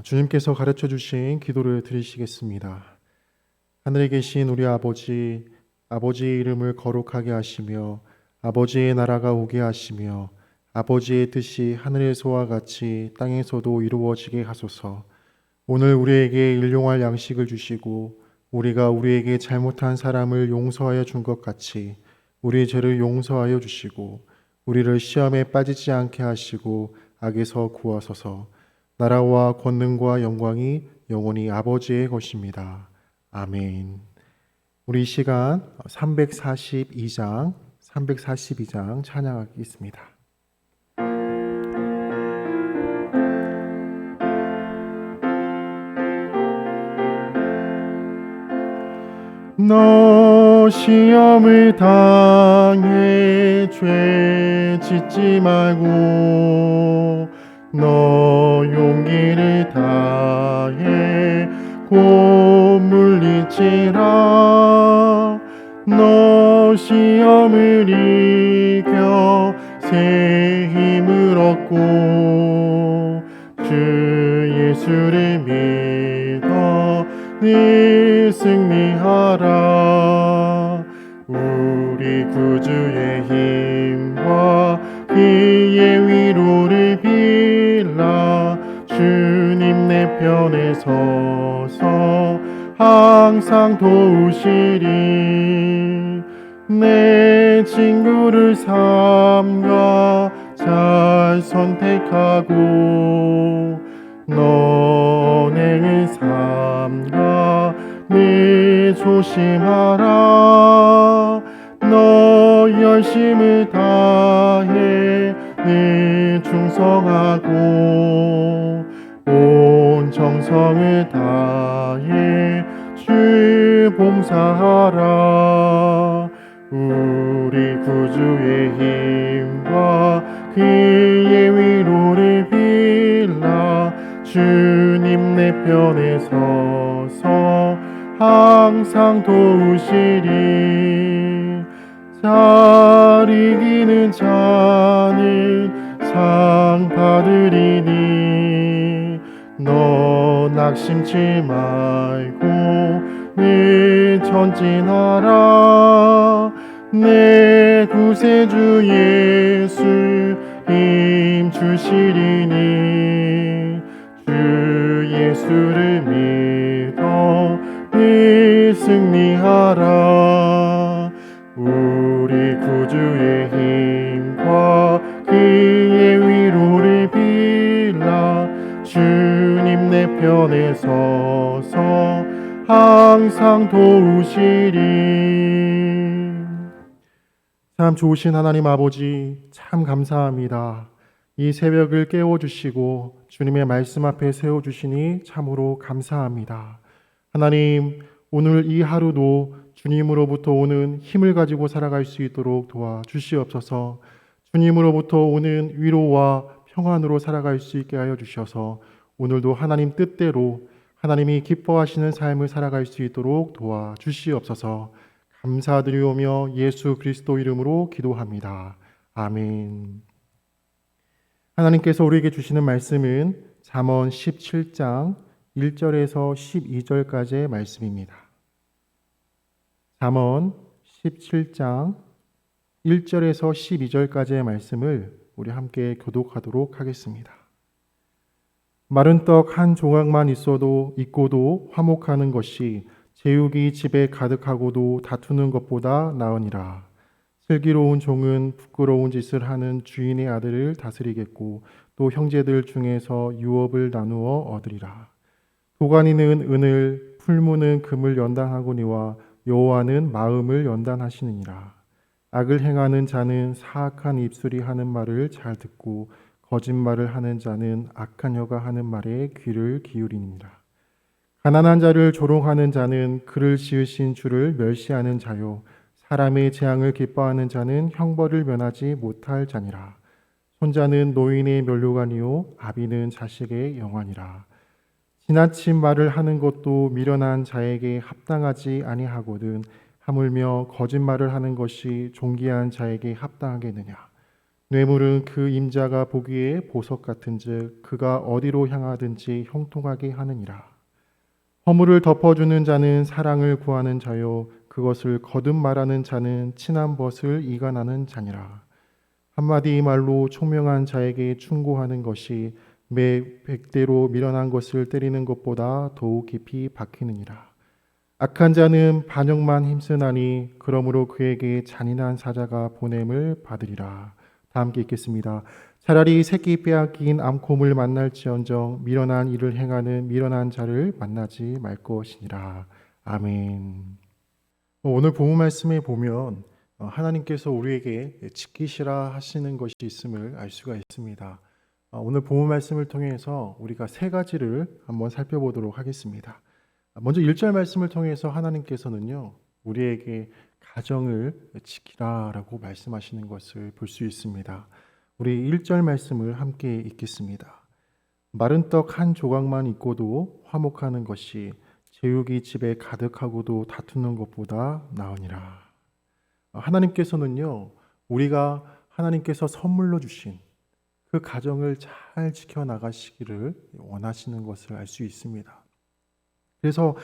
주님께서 가르쳐 주신 기도를 드리시겠습니다. 하늘에 계신 우리 아버지, 아버지의 이름을 거룩하게 하시며 아버지의 나라가 오게 하시며 아버지의 뜻이 하늘에서와 같이 땅에서도 이루어지게 하소서. 오늘 우리에게 일용할 양식을 주시고 우리가 우리에게 잘못한 사람을 용서하여 준 것 같이 우리의 죄를 용서하여 주시고 우리를 시험에 빠지지 않게 하시고 악에서 구하소서. 나라와 권능과 영광이 영원히 아버지의 것입니다. 아멘. 우리 이 시간 342장 찬양하겠습니다. 너 시험을 당해 죄 짓지 말고 너 용기를 다해 곧 물리치라. 너 시험을 이겨 새 힘을 얻고 주 예수를 믿어 늘 승리하라. 우리 구주의 힘과 그의 위로를 빌라. 주님 내 편에 서서 항상 도우시리. 내 친구를 삼가 잘 선택하고 너네를 삼가 늘 조심하라. 너 열심을 다해 늘 충성하고 온 정성을 다해 주 봉사하라. 우리 구주의 힘과 그의 위로를 빌라. 주님 내 편에 서서 항상 도우시리. 잘 이기는 자는 상 받으리니 너 낙심치 말고 늘 전진하라. 내 구세주 예수 힘 주시리니 주 예수를 믿어 늘 승리하라. 우리 구주의 힘과 그의 위로를 빌라. 주님 내 편에 서서 항상 도우시리. 참 좋으신 하나님 아버지, 참 감사합니다. 이 새벽을 깨워주시고 주님의 말씀 앞에 세워주시니 참으로 감사합니다. 하나님, 오늘 이 하루도 주님으로부터 오는 힘을 가지고 살아갈 수 있도록 도와주시옵소서. 주님으로부터 오는 위로와 평안으로 살아갈 수 있게 하여 주셔서 오늘도 하나님 뜻대로 하나님이 기뻐하시는 삶을 살아갈 수 있도록 도와주시옵소서. 감사드리오며 예수 그리스도 이름으로 기도합니다. 아멘. 하나님께서 우리에게 주시는 말씀은 잠언 17장 1절에서 12절까지의 말씀입니다. 잠언 17장 1절에서 12절까지의 말씀을 우리 함께 교독하도록 하겠습니다. 마른 떡 한 조각만 있고도 화목하는 것이 제육이 집에 가득하고도 다투는 것보다 나으니라. 슬기로운 종은 부끄러운 짓을 하는 주인의 아들을 다스리겠고 또 형제들 중에서 유업을 나누어 얻으리라. 도가니는 은을, 풀무는 금을 연단하거니와 여호와는 마음을 연단하시느니라. 악을 행하는 자는 사악한 입술이 하는 말을 잘 듣고 거짓말을 하는 자는 악한 혀가 하는 말에 귀를 기울이니라. 가난한 자를 조롱하는 자는 그를 지으신 주를 멸시하는 자요 사람의 재앙을 기뻐하는 자는 형벌을 면하지 못할 자니라. 손자는 노인의 면류관이요 아비는 자식의 영환이라. 지나친 말을 하는 것도 미련한 자에게 합당하지 아니하거든 하물며 거짓말을 하는 것이 존귀한 자에게 합당하겠느냐. 뇌물은 그 임자가 보기에 보석 같은즉 그가 어디로 향하든지 형통하게 하느니라. 허물을 덮어주는 자는 사랑을 구하는 자요 그것을 거듭 말하는 자는 친한 벗을 이간하는 자니라. 한마디 말로 총명한 자에게 충고하는 것이 매 100대로 미련한 것을 때리는 것보다 더욱 깊이 박히느니라. 악한 자는 반역만 힘쓰나니 그러므로 그에게 잔인한 사자가 보냄을 받으리라. 다 함께 읽겠습니다. 차라리 새끼 빼앗긴 암곰을 만날지언정 미련한 일을 행하는 미련한 자를 만나지 말 것이니라. 아멘. 오늘 본문 말씀에 보면 하나님께서 우리에게 지키시라 하시는 것이 있음을 알 수가 있습니다. 오늘 본문 말씀을 통해서 우리가 세 가지를 한번 살펴보도록 하겠습니다. 먼저 1절 말씀을 통해서 하나님께서는요, 우리에게 가정을 지키라라고 말씀하시는 것을 볼 수 있습니다. 우리 1절 말씀을 함께 읽겠습니다. 마른 떡 한 조각만 있고도 화목하는 것이 제육이 집에 가득하고도 다투는 것보다 나으니라. 하나님께서는요, 우리가 하나님께서 선물로 주신 그 가정을 잘 지켜나가시기를 원하시는 것을 알 수 있습니다. 그래서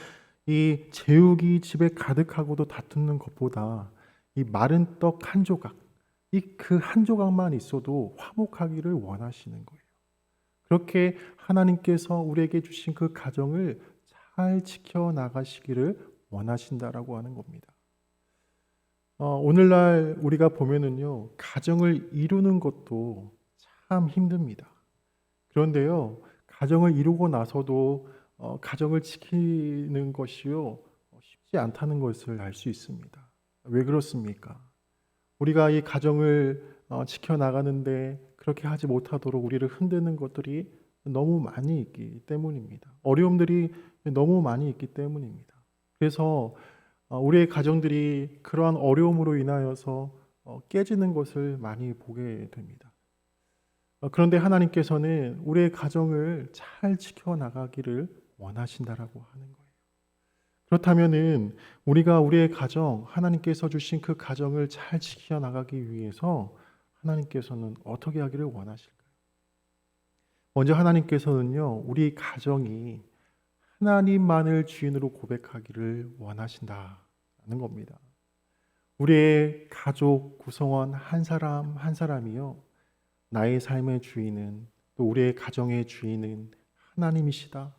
이 제육이 집에 가득하고도 다투는 것보다 이 마른 떡 한 조각, 이 그 한 조각만 있어도 화목하기를 원하시는 거예요. 그렇게 하나님께서 우리에게 주신 그 가정을 잘 지켜나가시기를 원하신다라고 하는 겁니다. 오늘날 우리가 보면은요, 가정을 이루는 것도 참 힘듭니다. 그런데요, 가정을 이루고 나서도 가정을 지키는 것이요, 쉽지 않다는 것을 알 수 있습니다. 왜 그렇습니까? 우리가 이 가정을 지켜나가는데 그렇게 하지 못하도록 우리를 흔드는 것들이 너무 많이 있기 때문입니다. 어려움들이 너무 많이 있기 때문입니다. 그래서 우리의 가정들이 그러한 어려움으로 인하여서 깨지는 것을 많이 보게 됩니다. 그런데 하나님께서는 우리의 가정을 잘 지켜나가기를 원하신다라고 하는 거예요. 그렇다면은 우리가 우리의 가정, 하나님께서 주신 그 가정을 잘 지켜나가기 위해서 하나님께서는 어떻게 하기를 원하실까요? 먼저 하나님께서는요, 우리 가정이 하나님만을 주인으로 고백하기를 원하신다는 겁니다. 우리의 가족 구성원 한 사람 한 사람이요, 나의 삶의 주인은, 또 우리의 가정의 주인은 하나님이시다,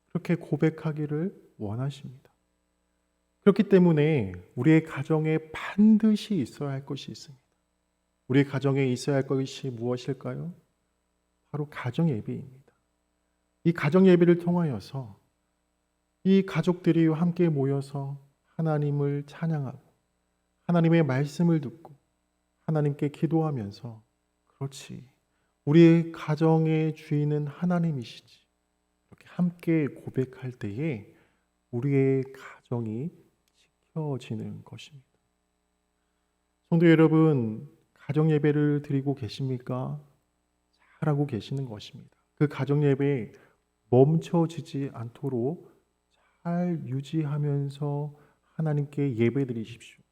그렇게 고백하기를 원하십니다. 그렇기 때문에 우리의 가정에 반드시 있어야 할 것이 있습니다. 우리의 가정에 있어야 할 것이 무엇일까요? 바로 가정 예배입니다. 이 가정 예배를 통하여서 이 가족들이 함께 모여서 하나님을 찬양하고 하나님의 말씀을 듣고 하나님께 기도하면서, 그렇지, 우리의 가정의 주인은 하나님이시지, 이렇게 함께 고백할 때에 우리의 가정이 지켜지는 것입니다. 성도 여러분, 가정 예배를 드리고 계십니까? 잘하고 계시는 것입니다. 그 가정 예배 멈춰지지 않도록 잘 유지하면서 하나님께 예배 드리십시오.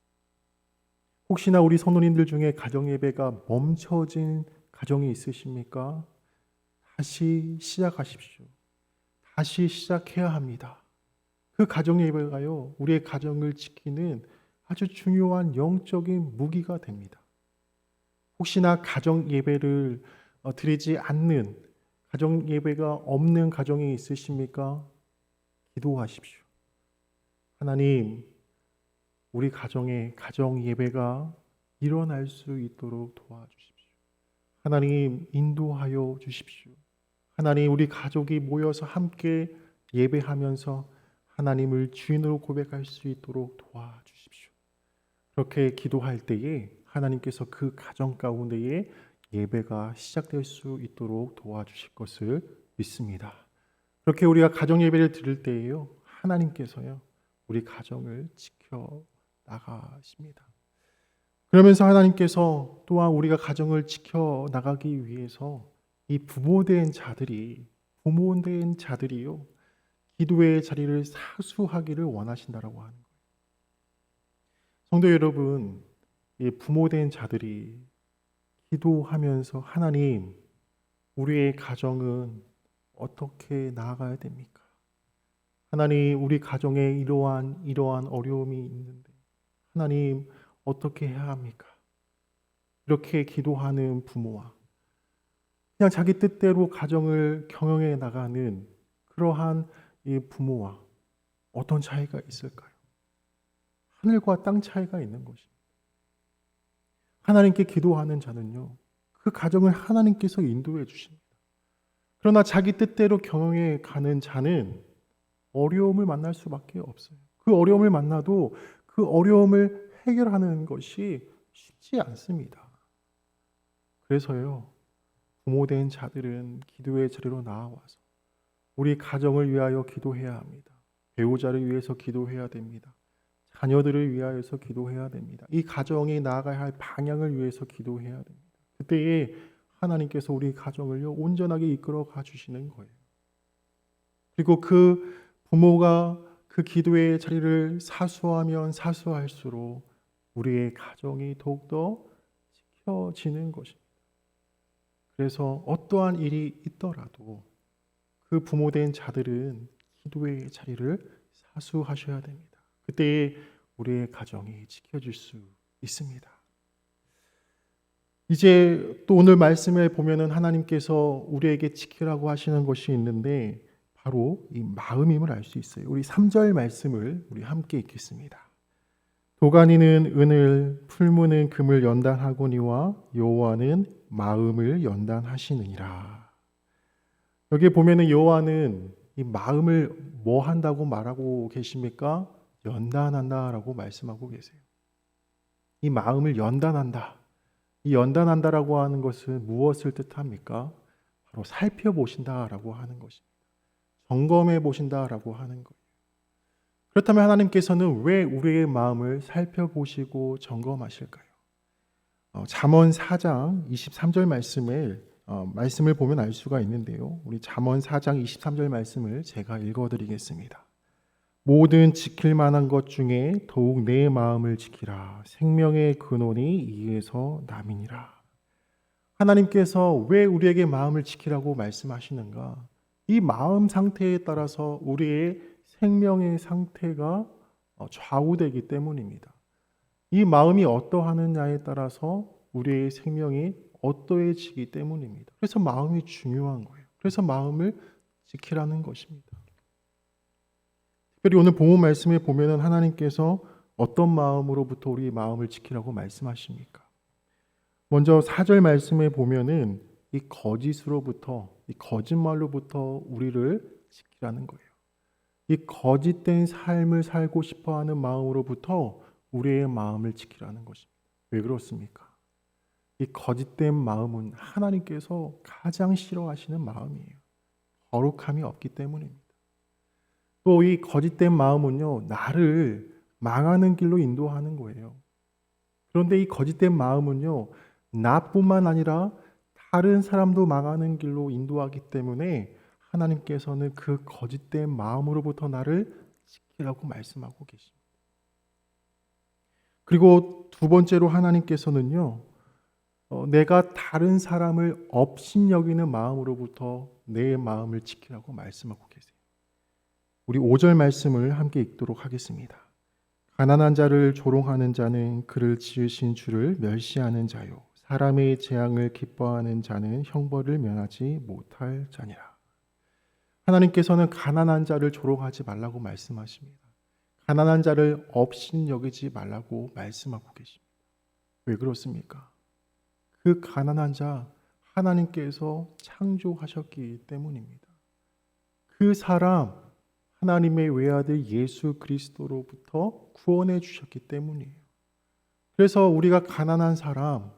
혹시나 우리 성도님들 중에 가정 예배가 멈춰진 가정이 있으십니까? 다시 시작하십시오. 다시 시작해야 합니다. 그 가정 예배가요, 우리의 가정을 지키는 아주 중요한 영적인 무기가 됩니다. 혹시나 가정 예배를 드리지 않는, 가정 예배가 없는 가정이 있으십니까? 기도하십시오. 하나님, 우리 가정에 가정 예배가 일어날 수 있도록 도와주십시오. 하나님, 인도하여 주십시오. 하나님, 우리 가족이 모여서 함께 예배하면서 하나님을 주인으로 고백할 수 있도록 도와주십시오. 그렇게 기도할 때에 하나님께서 그 가정 가운데에 예배가 시작될 수 있도록 도와주실 것을 믿습니다. 그렇게 우리가 가정 예배를 드릴 때에요, 하나님께서요, 우리 가정을 지켜 나가십니다. 그러면서 하나님께서 또한 우리가 가정을 지켜 나가기 위해서 이 부모된 자들이요, 기도의 자리를 사수하기를 원하신다라고 하는 거예요. 성도 여러분, 이 부모된 자들이 기도하면서 하나님, 우리의 가정은 어떻게 나아가야 됩니까? 하나님, 우리 가정에 이러한 어려움이 있는데 하나님, 어떻게 해야 합니까? 이렇게 기도하는 부모와 그냥 자기 뜻대로 가정을 경영해 나가는 그러한 이 부모와 어떤 차이가 있을까요? 하늘과 땅 차이가 있는 것입니다. 하나님께 기도하는 자는요, 그 가정을 하나님께서 인도해 주십니다. 그러나 자기 뜻대로 경영해 가는 자는 어려움을 만날 수밖에 없어요. 그 어려움을 만나도 그 어려움을 해결하는 것이 쉽지 않습니다. 그래서요, 부모된 자들은 기도의 자리로 나와서 우리 가정을 위하여 기도해야 합니다. 배우자를 위해서 기도해야 됩니다. 자녀들을 위하여서 기도해야 됩니다. 이 가정이 나아가야 할 방향을 위해서 기도해야 됩니다. 그때에 하나님께서 우리 가정을요, 온전하게 이끌어 가 주시는 거예요. 그리고 그 부모가 그 기도의 자리를 사수하면 사수할수록 우리의 가정이 더욱더 지켜지는 것입니다. 그래서 어떠한 일이 있더라도 그 부모된 자들은 기도의 자리를 사수하셔야 됩니다. 그때에 우리의 가정이 지켜질 수 있습니다. 이제 또 오늘 말씀을 보면은 하나님께서 우리에게 지키라고 하시는 것이 있는데 바로 이 마음임을 알 수 있어요. 우리 3절 말씀을 우리 함께 읽겠습니다. 도가니는 은을, 풀무는 금을 연단하거니와 여호와는 마음을 연단하시느니라. 여기 보면은 여호와는 이 마음을 뭐 한다고 말하고 계십니까? 연단한다라고 말씀하고 계세요. 이 마음을 연단한다. 이 연단한다라고 하는 것은 무엇을 뜻합니까? 바로 살펴보신다라고 하는 것입니다. 점검해 보신다라고 하는 거예요. 그렇다면 하나님께서는 왜 우리의 마음을 살펴보시고 점검하실까요? 잠언 4장 23절 말씀을 보면 알 수가 있는데요. 우리 잠언 4장 23절 말씀을 제가 읽어드리겠습니다. 모든 지킬 만한 것 중에 더욱 내 마음을 지키라. 생명의 근원이 이에서 남이니라. 하나님께서 왜 우리에게 마음을 지키라고 말씀하시는가? 이 마음 상태에 따라서 우리의 생명의 상태가 좌우되기 때문입니다. 이 마음이 어떠하느냐에 따라서 우리의 생명이 어떠해지기 때문입니다. 그래서 마음이 중요한 거예요. 그래서 마음을 지키라는 것입니다. 특별히 오늘 본문 말씀에 보면은 하나님께서 어떤 마음으로부터 우리 마음을 지키라고 말씀하십니까? 먼저 4절 말씀에 보면은 이 거짓으로부터, 이 거짓말로부터 우리를 지키라는 거예요. 이 거짓된 삶을 살고 싶어하는 마음으로부터 우리의 마음을 지키라는 것입니다. 왜 그렇습니까? 이 거짓된 마음은 하나님께서 가장 싫어하시는 마음이에요. 거룩함이 없기 때문입니다. 또 이 거짓된 마음은요, 나를 망하는 길로 인도하는 거예요. 그런데 이 거짓된 마음은요, 나뿐만 아니라 다른 사람도 망하는 길로 인도하기 때문에 하나님께서는 그 거짓된 마음으로부터 나를 지키라고 말씀하고 계십니다. 그리고 두 번째로 하나님께서는요, 내가 다른 사람을 업신여기는 마음으로부터 내 마음을 지키라고 말씀하고 계세요. 우리 5절 말씀을 함께 읽도록 하겠습니다. 가난한 자를 조롱하는 자는 그를 지으신 주를 멸시하는 자요. 사람의 재앙을 기뻐하는 자는 형벌을 면하지 못할 자니라. 하나님께서는 가난한 자를 조롱하지 말라고 말씀하십니다. 가난한 자를 업신여기지 말라고 말씀하고 계십니다. 왜 그렇습니까? 그 가난한 자 하나님께서 창조하셨기 때문입니다. 그 사람 하나님의 외아들 예수 그리스도로부터 구원해 주셨기 때문이에요. 그래서 우리가 가난한 사람,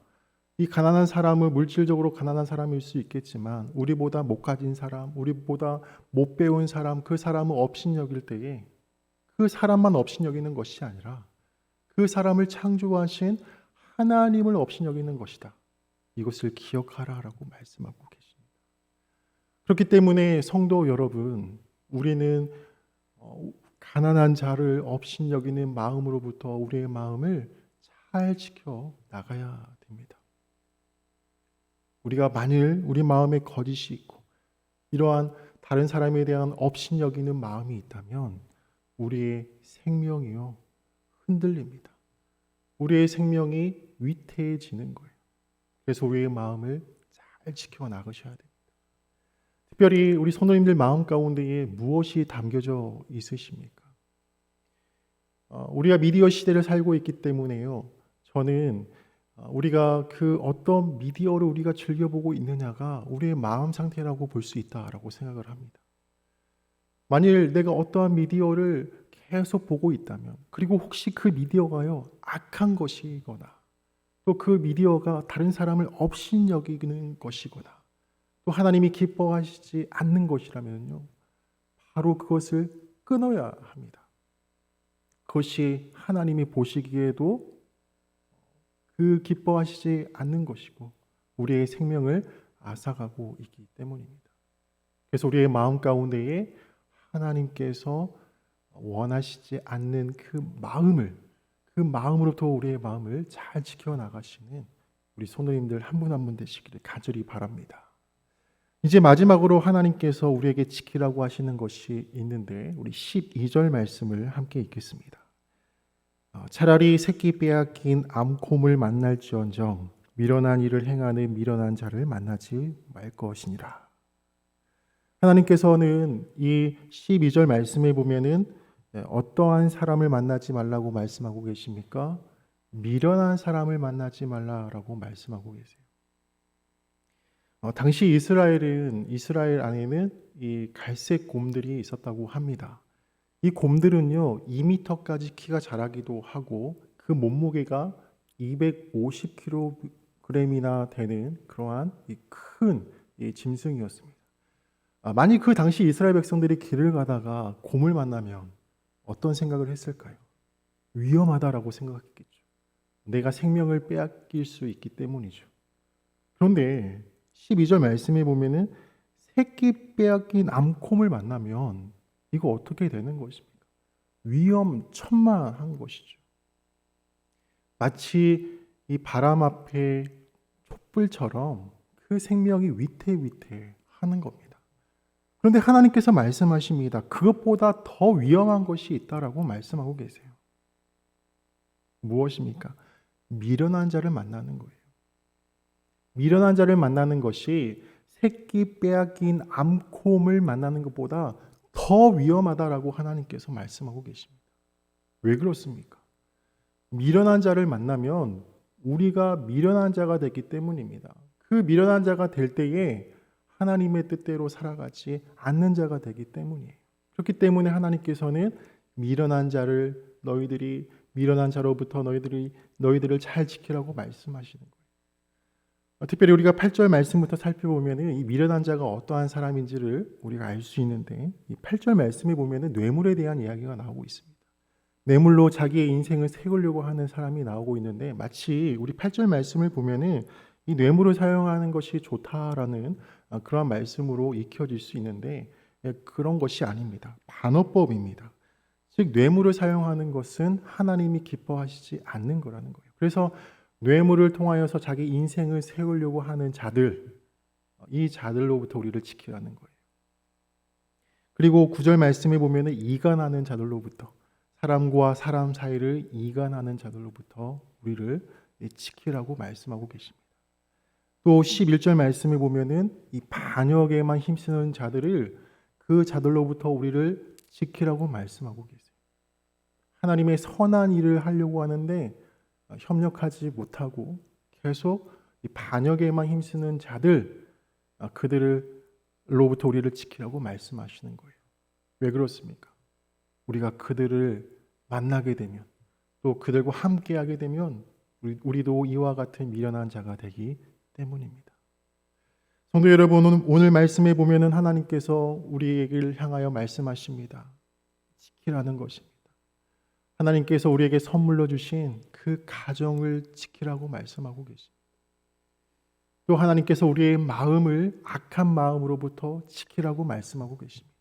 이 가난한 사람은 물질적으로 가난한 사람일 수 있겠지만 우리보다 못 가진 사람, 우리보다 못 배운 사람, 그 사람을 업신여길 때에 그 사람만 업신여기는 것이 아니라 그 사람을 창조하신 하나님을 업신여기는 것이다. 이것을 기억하라라고 말씀하고 계십니다. 그렇기 때문에 성도 여러분, 우리는 가난한 자를 업신여기는 마음으로부터 우리의 마음을 잘 지켜 나가야 됩니다. 우리가 만일 우리 마음에 거짓이 있고 이러한 다른 사람에 대한 업신여기는 마음이 있다면 우리의 생명이요 흔들립니다. 우리의 생명이 위태해지는 거예요. 그래서 우리의 마음을 잘 지켜나가셔야 됩니다. 특별히 우리 성도님들 마음 가운데에 무엇이 담겨져 있으십니까? 우리가 미디어 시대를 살고 있기 때문에요. 저는 우리가 그 어떤 미디어를 우리가 즐겨보고 있느냐가 우리의 마음 상태라고 볼 수 있다라고 생각을 합니다. 만일 내가 어떠한 미디어를 계속 보고 있다면, 그리고 혹시 그 미디어가요 악한 것이거나 또 그 미디어가 다른 사람을 업신여기는 것이거나 또 하나님이 기뻐하시지 않는 것이라면요 바로 그것을 끊어야 합니다. 그것이 하나님이 보시기에도 그 기뻐하시지 않는 것이고 우리의 생명을 앗아가고 있기 때문입니다. 그래서 우리의 마음 가운데에 하나님께서 원하시지 않는 그 마음으로부터 우리의 마음을 잘 지켜나가시는 우리 성도님들 한 분 한 분 되시기를 간절히 바랍니다. 이제 마지막으로 하나님께서 우리에게 지키라고 하시는 것이 있는데 우리 12절 말씀을 함께 읽겠습니다. 차라리 새끼 빼앗긴 암곰을 만날지언정 미련한 일을 행하는 미련한 자를 만나지 말 것이니라. 하나님께서는 이 12절 말씀에 보면은 어떠한 사람을 만나지 말라고 말씀하고 계십니까? 미련한 사람을 만나지 말라라고 말씀하고 계세요. 당시 이스라엘 안에는 이 갈색 곰들이 있었다고 합니다. 이 곰들은요 2m까지 키가 자라기도 하고 그 몸무게가 250kg이나 되는 그러한 큰 짐승이었습니다. 만약 그 당시 이스라엘 백성들이 길을 가다가 곰을 만나면 어떤 생각을 했을까요? 위험하다라고 생각했겠죠. 내가 생명을 빼앗길 수 있기 때문이죠. 그런데 12절 말씀에 보면은 새끼 빼앗긴 암곰을 만나면 이거 어떻게 되는 것입니까? 위험천만한 것이죠. 마치 이 바람 앞에 촛불처럼 그 생명이 위태위태하는 겁니다. 그런데 하나님께서 말씀하십니다. 그것보다 더 위험한 것이 있다라고 말씀하고 계세요. 무엇입니까? 미련한 자를 만나는 거예요. 미련한 자를 만나는 것이 새끼 빼앗긴 암곰을 만나는 것보다 더 위험하다라고 하나님께서 말씀하고 계십니다. 왜 그렇습니까? 미련한 자를 만나면 우리가 미련한 자가 되기 때문입니다. 그 미련한 자가 될 때에 하나님의 뜻대로 살아가지 않는 자가 되기 때문이에요. 그렇기 때문에 하나님께서는 미련한 자로부터 너희들을 잘 지키라고 말씀하시는 거예요. 특별히 우리가 8절 말씀부터 살펴보면 이 미련한 자가 어떠한 사람인지를 우리가 알 수 있는데 이 8절 말씀에 보면 뇌물에 대한 이야기가 나오고 있습니다. 뇌물로 자기의 인생을 세우려고 하는 사람이 나오고 있는데 마치 우리 8절 말씀을 보면 이 뇌물을 사용하는 것이 좋다라는 그런 말씀으로 익혀질 수 있는데 그런 것이 아닙니다. 반어법입니다. 즉 뇌물을 사용하는 것은 하나님이 기뻐하시지 않는 거라는 거예요. 그래서 뇌물을 통하여서 자기 인생을 세우려고 하는 자들, 이 자들로부터 우리를 지키라는 거예요. 그리고 9절 말씀에 보면 이간하는 자들로부터, 사람과 사람 사이를 이간하는 자들로부터 우리를 지키라고 말씀하고 계십니다. 또 11절 말씀에 보면은 이 반역에만 힘쓰는 자들을 그 자들로부터 우리를 지키라고 말씀하고 계세요. 하나님의 선한 일을 하려고 하는데 협력하지 못하고 계속 이 반역에만 힘쓰는 자들, 그들로부터 우리를 지키라고 말씀하시는 거예요. 왜 그렇습니까? 우리가 그들을 만나게 되면 또 그들과 함께하게 되면 우리도 이와 같은 미련한 자가 되기 때문입니다. 성도 여러분, 오늘 말씀에 보면은 하나님께서 우리에게 향하여 말씀하십니다. 지키라는 것입니다. 하나님께서 우리에게 선물로 주신 그 가정을 지키라고 말씀하고 계십니다. 또 하나님께서 우리의 마음을 악한 마음으로부터 지키라고 말씀하고 계십니다.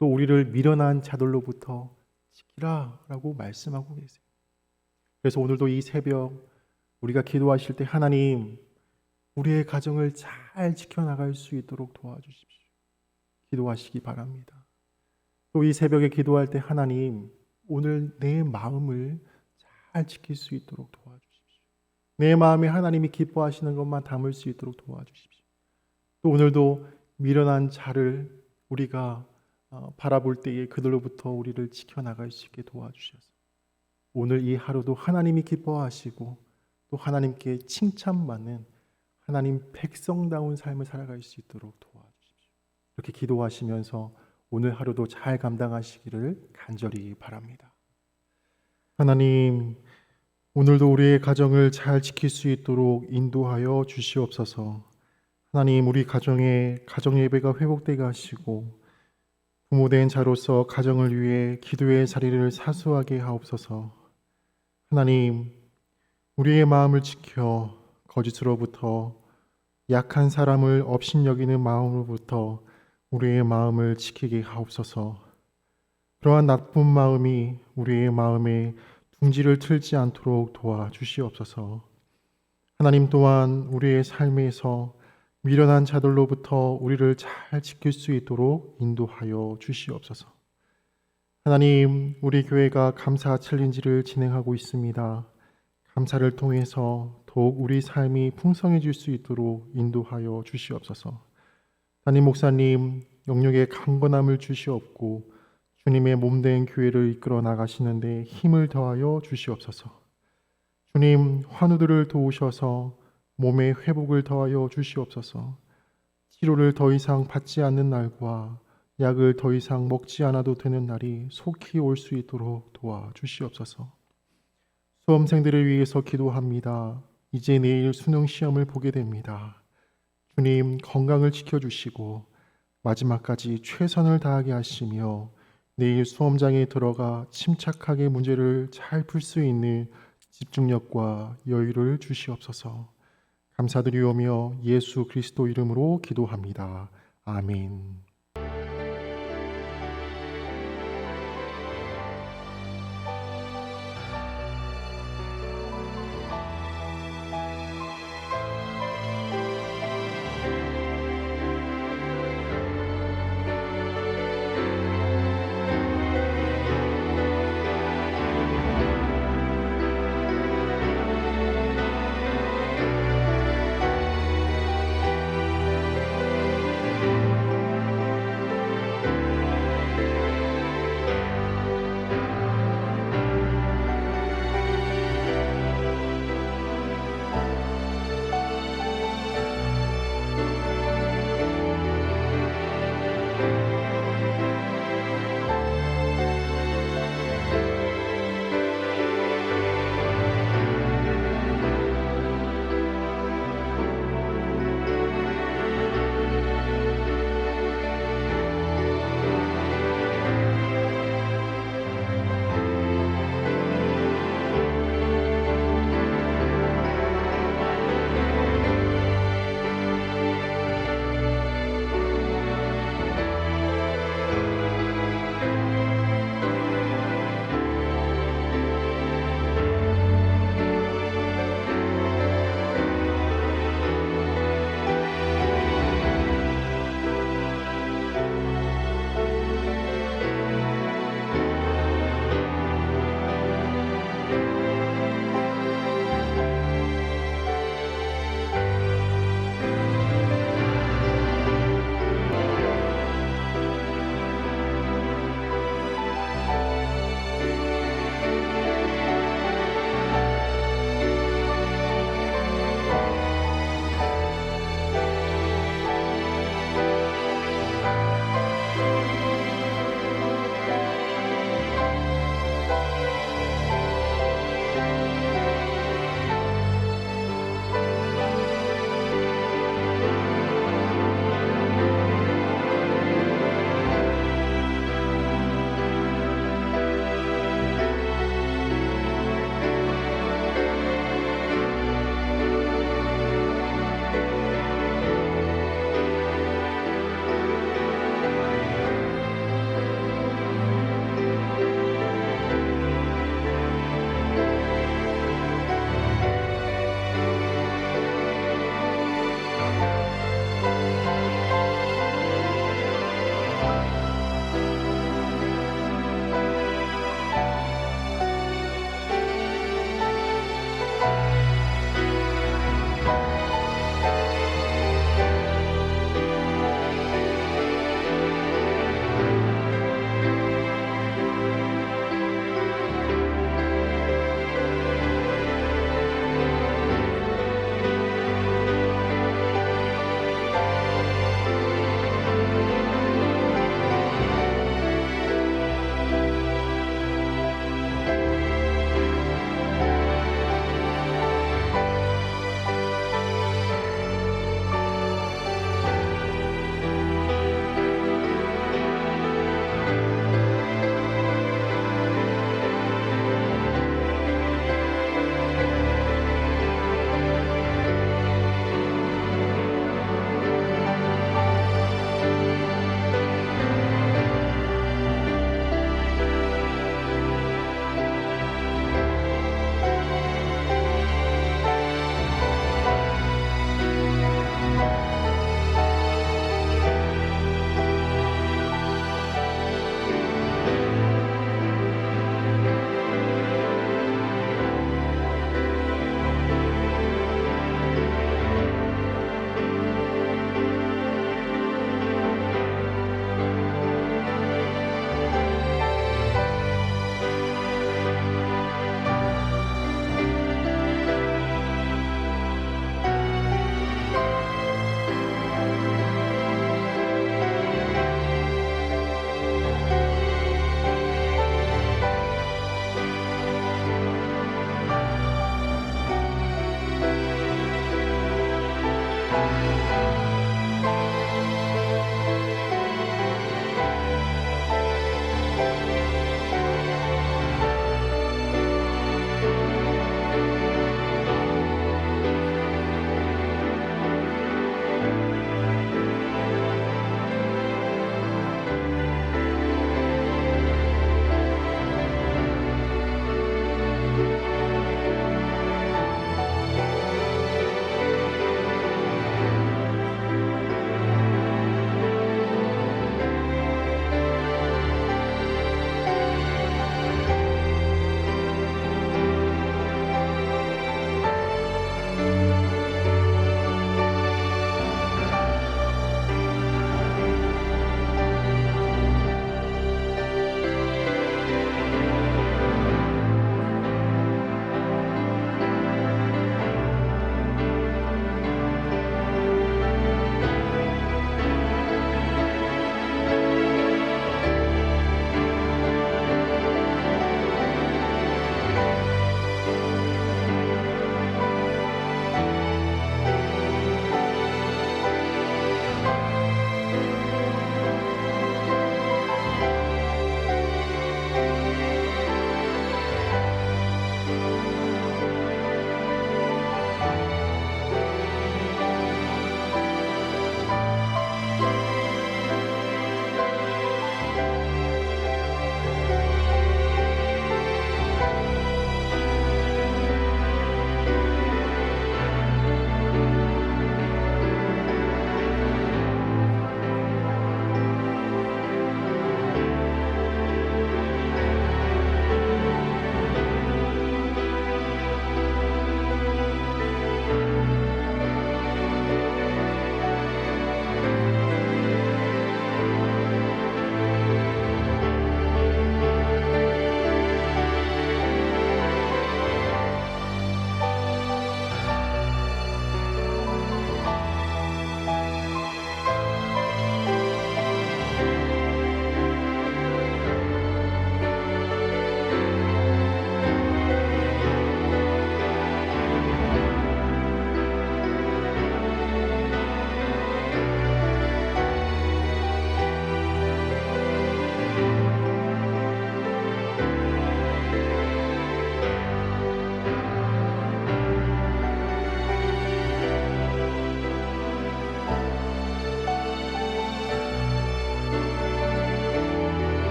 또 우리를 미련한 자들로부터 지키라라고 말씀하고 계세요. 그래서 오늘도 이 새벽 우리가 기도하실 때 하나님, 우리의 가정을 잘 지켜나갈 수 있도록 도와주십시오. 기도하시기 바랍니다. 또 이 새벽에 기도할 때 하나님, 오늘 내 마음을 잘 지킬 수 있도록 도와주십시오. 내 마음에 하나님이 기뻐하시는 것만 담을 수 있도록 도와주십시오. 또 오늘도 미련한 자를 우리가 바라볼 때에 그들로부터 우리를 지켜나갈 수 있게 도와주셔서 오늘 이 하루도 하나님이 기뻐하시고 또 하나님께 칭찬받는 하나님 백성다운 삶을 살아갈 수 있도록 도와주십시오. 이렇게 기도하시면서 오늘 하루도 잘 감당하시기를 간절히 바랍니다. 하나님, 오늘도 우리의 가정을 잘 지킬 수 있도록 인도하여 주시옵소서. 하나님, 우리 가정에 가정 예배가 회복되게 하시고 부모된 자로서 가정을 위해 기도의 자리를 사수하게 하옵소서. 하나님, 우리의 마음을 지켜 거짓으로부터 약한 사람을 업신여기는 마음으로부터 우리의 마음을 지키게 하옵소서. 그러한 나쁜 마음이 우리의 마음에 둥지를 틀지 않도록 도와주시옵소서. 하나님 또한 우리의 삶에서 미련한 자들로부터 우리를 잘 지킬 수 있도록 인도하여 주시옵소서. 하나님, 우리 교회가 감사 챌린지를 진행하고 있습니다. 감사를 통해서 더욱 우리 삶이 풍성해질 수 있도록 인도하여 주시옵소서. 담임 목사님, 영역의 강건함을 주시옵고 주님의 몸된 교회를 이끌어 나가시는데 힘을 더하여 주시옵소서. 주님, 환우들을 도우셔서 몸의 회복을 더하여 주시옵소서. 치료를 더 이상 받지 않는 날과 약을 더 이상 먹지 않아도 되는 날이 속히 올 수 있도록 도와주시옵소서. 수험생들을 위해서 기도합니다. 이제 내일 수능 시험을 보게 됩니다. 주님, 건강을 지켜주시고 마지막까지 최선을 다하게 하시며 내일 수험장에 들어가 침착하게 문제를 잘 풀 수 있는 집중력과 여유를 주시옵소서. 감사드리오며 예수 그리스도 이름으로 기도합니다. 아멘.